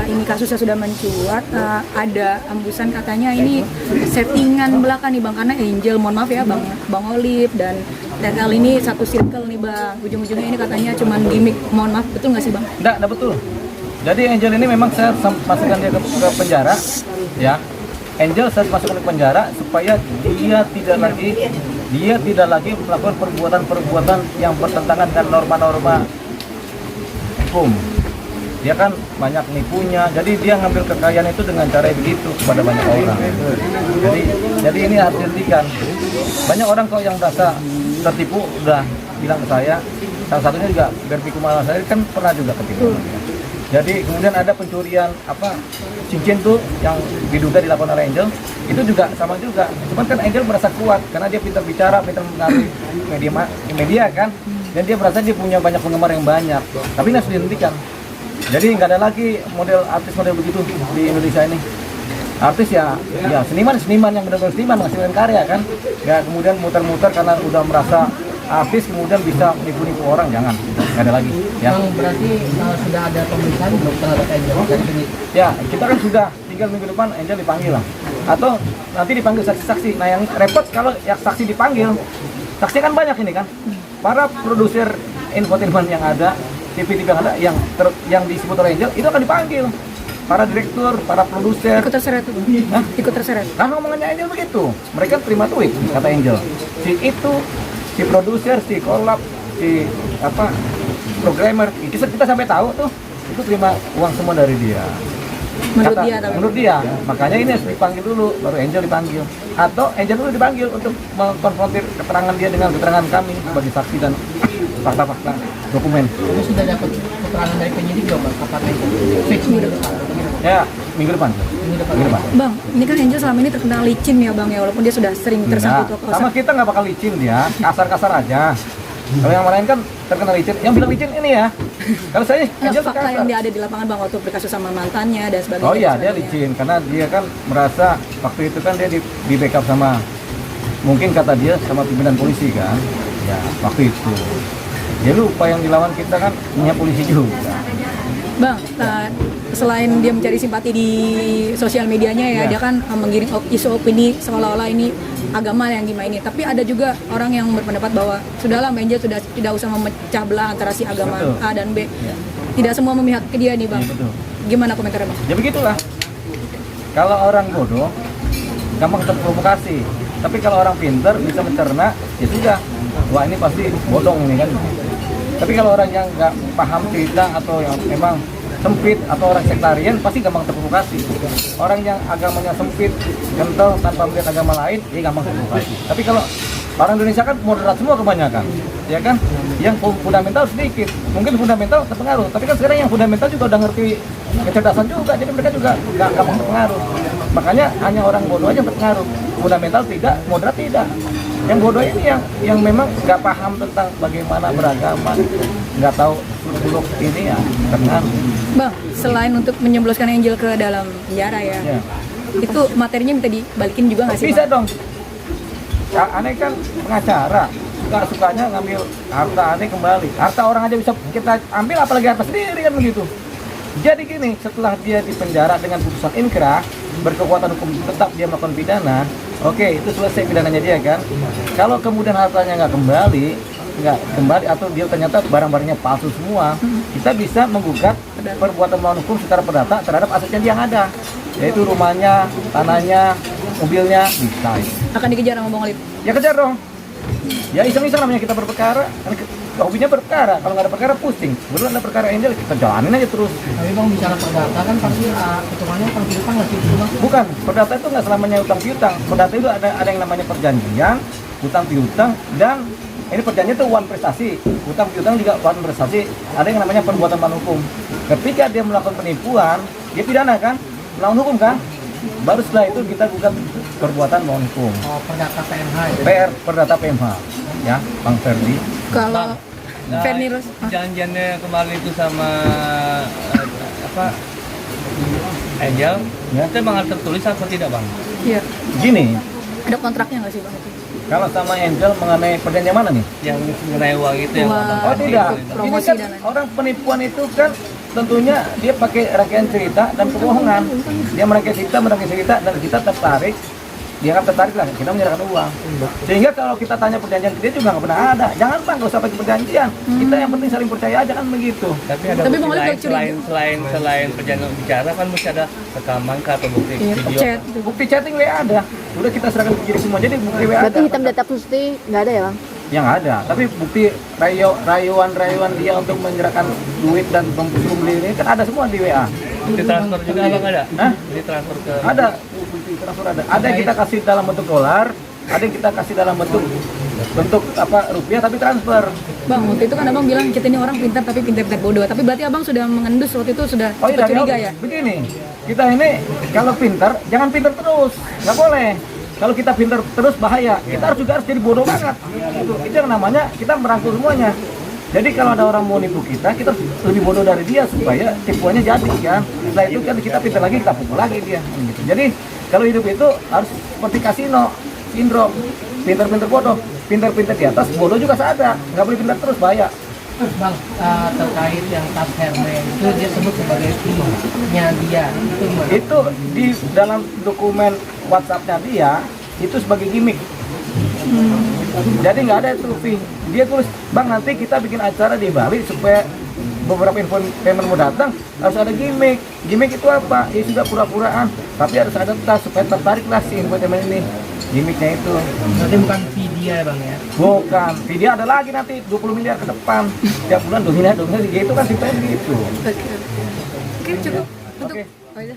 ini kasusnya sudah mencuat, ada embusan katanya ini settingan belaka nih Bang, karena Angel, mohon maaf ya Bang Olive dan TL ini satu circle nih Bang, ujung-ujungnya ini katanya cuma gimmick, mohon maaf, betul nggak sih Bang? Enggak betul. Jadi Angel ini memang saya masukkan dia ke penjara, ya. Angel saya masukkan ke penjara supaya dia tidak lagi melakukan perbuatan-perbuatan yang bertentangan dengan norma-norma hukum. Dia kan banyak nipunya, jadi dia ngambil kekayaan itu dengan cara begitu kepada banyak orang. Jadi ini harus dihentikan. Banyak orang kok yang merasa tertipu udah bilang ke saya. Salah satunya juga Berpiku Malah saya kan pernah juga ketipu. Jadi kemudian ada pencurian cincin tuh yang diduga dilakukan oleh Angel, itu juga sama juga. Cuman kan Angel merasa kuat karena dia pintar bicara, pintar mengaruhi media kan, dan dia merasa dia punya banyak penggemar yang banyak. Tapi ini harus dihentikan. Jadi nggak ada lagi artis model begitu di Indonesia ini. Artis ya seniman yang benar-benar seniman, menghasilkan karya kan. Nggak kemudian muter-muter karena udah merasa artis kemudian bisa nipu-nipu orang, jangan, nggak ada lagi ya. Berarti sudah ada pemeriksaan belum terhadap Angel dari sini? Ya, kita kan sudah, tinggal minggu depan Angel dipanggil lah, atau nanti dipanggil saksi-saksi. Nah yang repot kalau yang saksi dipanggil, saksi kan banyak ini kan, para produser infotainment yang ada, TV-TV yang ada, yang disebut oleh Angel itu akan dipanggil, para direktur, para produser. Ikut terseret tuh Bang? Hah? Ikut terseret? Nah ngomongannya Angel begitu, mereka terima duit kata Angel, si produser, si kolab, si programmer, kita sampai tahu tuh itu terima uang semua dari dia. Menurut dia, makanya ini harus dipanggil dulu, baru Angel dipanggil, atau Angel dulu dipanggil untuk mengkonfrontir keterangan dia dengan keterangan kami sebagai saksi dan fakta-fakta dokumen. Ini sudah dapat keterangan dari penyidik belum Bang? Apakah itu fix minggu depan? Ya, minggu depan. Bang, ini kan Angel selama ini terkenal licin ya Bang ya, walaupun dia sudah sering tersangkut sama kita nggak bakal licin dia, kasar-kasar aja. Kalau yang lain kan terkenal licin, yang bilang licin ini ya. Kalau saya Angel fakta yang dia ada di lapangan Bang waktu berkasus sama mantannya dan sebagainya. Oh iya, dia licin karena dia kan merasa waktu itu kan dia di backup sama, mungkin kata dia sama pimpinan polisi kan. Ya, waktu itu. Dia lupa yang dilawan kita kan punya polisi juga. Bang, selain dia mencari simpati di sosial medianya ya, dia kan menggiring isu opini seolah-olah ini agama yang dimaini. Tapi ada juga orang yang berpendapat bahwa sudahlah Angel sudah tidak usah memecah belah antara si agama A dan B. Ya. Tidak semua memihak ke dia nih Bang. Ya, gimana komentarnya Bang? Ya begitulah. Kalau orang bodoh gampang terprovokasi. Tapi kalau orang pintar bisa mencerna, ya sudah. Wah ini pasti bodong ini kan. Tapi kalau orang yang nggak paham cerita atau yang memang sempit atau orang sektarian pasti gampang terprovokasi. Orang yang agamanya sempit, kental tanpa melihat agama lain, dia gampang terprovokasi. Tapi kalau orang Indonesia kan moderat semua kebanyakan, ya kan? Yang fundamental sedikit, mungkin fundamental terpengaruh. Tapi kan sekarang yang fundamental juga udah ngerti kecerdasan juga, jadi mereka juga nggak gampang terpengaruh. Makanya hanya orang bodoh aja yang terpengaruh. Fundamental tidak, moderat tidak. Yang bodoh ini yang memang nggak paham tentang bagaimana beragama, nggak tahu seluk ini ya terpengaruh. Bang, selain untuk menyebloskan Angel ke dalam penjara ya, itu materinya minta dibalikin juga nggak sih? Bisa dong. Ya, aneh kan pengacara, nggak sukanya ngambil harta aneh kembali. Harta orang aja bisa kita ambil, apalagi harta sendiri kan begitu. Jadi gini, setelah dia dipenjara dengan putusan inkrah, berkekuatan hukum tetap dia melakukan pidana, oke, itu selesai pidananya dia kan. Kalau kemudian hartanya nggak kembali atau dia ternyata barang-barangnya palsu semua, kita bisa menggugat perbuatan melawan hukum secara perdata terhadap asetnya dia yang ada, yaitu rumahnya, tanahnya, mobilnya, bisa. Akan dikejar sama Bang Olive? Ya kejar dong. Ya iseng-iseng namanya kita berperkara. Hobinya berperkara, kalau nggak ada perkara pusing. Belum ada perkara Angel, kita jalanin aja terus. Tapi Bang bicara perdata kan pasti hitungannya utang piutang nggak sih? Bukan, perdata itu nggak selamanya utang piutang. Perdata itu ada yang namanya perjanjian, utang piutang, dan ini perjanjian itu one prestasi. Utang piutang juga one prestasi. Ada yang namanya perbuatan melawan hukum. Ketika dia melakukan penipuan, dia pidana kan, melawan hukum kan. Baru setelah itu kita gugat perbuatan melawan hukum. Oh, perdata PMH ya? Perdata PMH, ya, Bang Ferdi. Kalau Ferdi janjiannya kemarin itu sama Angel, ya. itu emang harus tertulis atau tidak Bang? Iya. Gini, ada kontraknya nggak sih Bang? kalau sama Angel mengenai perjanjian mana nih? Yang mengenai uang itu yang Uang. Oh tidak, ini Promosi kan dan lain. orang penipuan itu kan tentunya dia pakai rangkaian cerita dan kebohongan. Dia merangkai cerita dan kita tertarik. Dia nggak tertarik lah, kita menyerahkan uang. Sehingga kalau kita tanya perjanjian ke dia juga nggak pernah ada. Jangan bang, nggak usah pakai perjanjian. Kita yang penting saling percaya aja kan begitu. Tapi ada Tapi bukti Bang Oli lain, udah curiga. selain perjanjian bicara kan mesti ada rekaman kah atau bukti Iya, video. chat. Bukti chatting WA ada. Udah kita serahkan ke penyidik semua. Jadi bukti WA Berarti ada. hitam di atas putih nggak ada ya bang? Yang ada, tapi bukti rayuan dia untuk menyerahkan duit dan pembeli ini kan ada semua di WA. Bukti transfer juga abang ada? Hah? Bukti transfer ke Ada bukti transfer ada. Ada yang kita kasih dalam bentuk dolar, ada yang kita kasih dalam bentuk apa rupiah tapi transfer. Bang, waktu itu kan abang bilang kita ini orang pintar tapi pintar-pintar bodoh. Tapi berarti abang sudah mengendus waktu itu sudah Oh iya, cepat curiga dari ya? begini, kita ini kalau pintar, jangan pintar terus, nggak boleh. Kalau kita pintar terus bahaya. Kita harus jadi bodoh banget. Itu yang namanya kita merangkul semuanya. Jadi kalau ada orang mau nipu kita harus lebih bodoh dari dia supaya tipuannya jadi kan. Setelah itu kan kita pintar lagi, kita pukul lagi dia. Gitu. Jadi kalau hidup itu harus seperti kasino, sindrom, pintar-pintar bodoh, pintar-pintar di atas, bodoh juga sadar, nggak boleh pintar terus bahaya. Bang, terkait yang tas Hermes itu dia sebut sebagai fee-nya dia itu gimana? Itu di dalam dokumen WhatsApp-nya dia itu sebagai gimmick. Jadi nggak ada itu fee. Dia tulis, bang nanti kita bikin acara di Bali supaya beberapa info payment mau datang harus ada gimmick. Gimmick itu apa? Ya sudah pura-puraan, tapi harus ada tas supaya tertarik lah si info payment ini. Gimmicknya itu. Berarti bukan fee dia bang ya? Bukan, video ada lagi nanti 20 miliar ke depan. Tiap bulan 2 miliar, gitu kan ceritanya begitu. Oke, cukup untuk Oke. oh, iya.